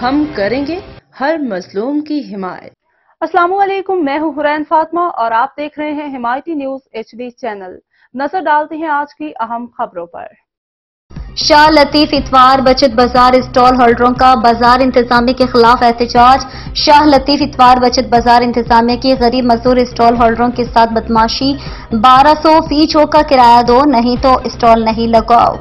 हम करेंगे हर मजलूम की हिमायत। अस्सलामुअलैकुम, मैं हूं हुरैन फातिमा और आप देख रहे हैं हिमायती न्यूज HD चैनल। नजर डालते हैं आज की अहम खबरों पर। शाह लतीफ इतवार बचत बाजार स्टॉल होल्डरों का बाजार इंतजामिया के खिलाफ एहतजाज। शाह लतीफ इतवार बचत बाजार इंतजामिया की गरीब मजदूर स्टॉल होल्डरों के साथ बदमाशी। 1200 फी चौक का किराया दो, नहीं तो स्टॉल नहीं लगाओ।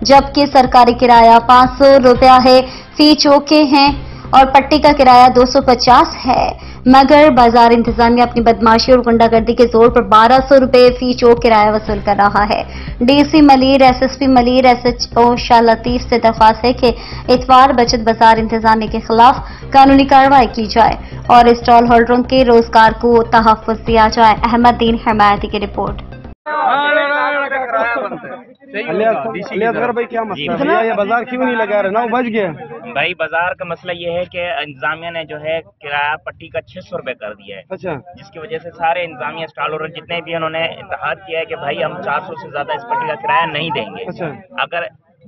जबकि सरकारी किराया 500 रुपया है, फी चौक के हैं और पट्टी का किराया 250 है। मगर बाजार इंतजामिया अपनी बदमाशी और गुंडागर्दी के जोर पर 1200 रुपये फी चौक किराया वसूल कर रहा है। DC Malir, SSP Malir, SHO Shah Latif से दरख्वास्त है कि इतवार बचत बाजार इंतजामिया के खिलाफ कानूनी कार्रवाई की जाए और स्टॉल होल्डरों के रोजगार को तहफ्फुज़ दिया जाए। अहमद दीन हिमायती की रिपोर्ट। भाई क्या मसला है, ये बाजार क्यों नहीं लगा रहे ना, बच गया भाई। बाजार का मसला ये है कि इंतजामिया ने जो है किराया पट्टी का 600 रुपए कर दिया है। अच्छा, जिसकी वजह से सारे इंतजामिया स्टॉल और जितने भी उन्होंने इत्तेहाद किया है कि भाई हम 400 से ज्यादा इस पट्टी का किराया नहीं देंगे। अच्छा, अगर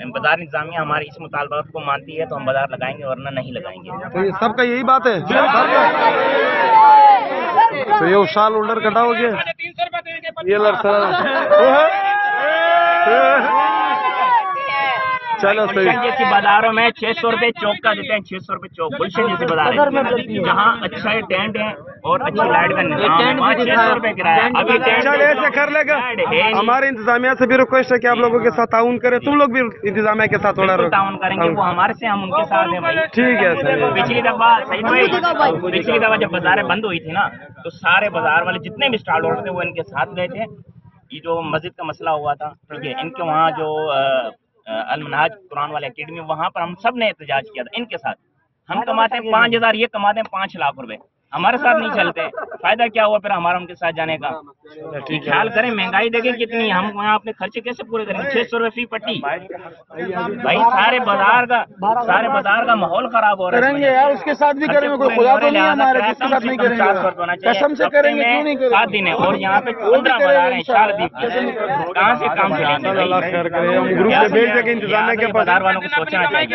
बाजार इंतजामिया हमारी इस मुतालबात को मानती है तो हम बाजार लगाएंगे वरना नहीं लगाएंगे। तो ये सबका यही बात है। तो ये शाल होल्डर कटाओगे, ये चलो सही। जैसी बाजारों में 600 रुपए चौक का देते हैं, 600 रुपए चौक गुलशन जैसे बाजार है जहाँ अच्छा टेंट है और अच्छी लाइट का निजाम है, 600 रुपए किराया। अभी ऐसे कर लेगा। हमारे इंतजामिया से भी रिक्वेस्ट है कि आप लोगों के साथ ताउन करें, तुम लोग भी इंतजामिया के साथ थोड़ा ताउन करेंगे। वो हमारे से, हम उनके साथ हैं भाई। ठीक है सर। पिछली दफा सही भाई, पिछली दफा जब बाजारें बंद हुई थी ना तो सारे बाजार वाले जितने भी स्टॉल होल्डर थे वो इनके साथ गए थे। ये जो मस्जिद का मसला हुआ था, ठीक है, इनके वहाँ जो अल-मनाज कुरान वाले एकेडमी, वहाँ पर हम सब ने एहतजाज किया था इनके साथ। हम कमाते हैं 5000, ये कमाते हैं 5 लाख रुपए, हमारे साथ नहीं चलते। फायदा क्या हुआ फिर हमारा उनके साथ जाने का। ख्याल करें, महंगाई देखें कितनी, हम यहाँ अपने खर्चे कैसे पूरे करेंगे। 600 रुपए फी पट्टी भाई। सारे बाजार का माहौल खराब हो रहा है यार। उसके साथ भी करेंगे, कोई खुदा तो नहीं हमारे जिसके साथ नहीं करेंगे। 400 होना चाहिए, कसम से करेंगे, क्यों नहीं करेंगे। 7 दिन है और यहाँ पे 15 बाजार हैं। शारदीप कहाँ से काम चलेंगे। ग्रुप में भेज देंगे इंतजामिया के बाजार वालों को सोचना चाहिए।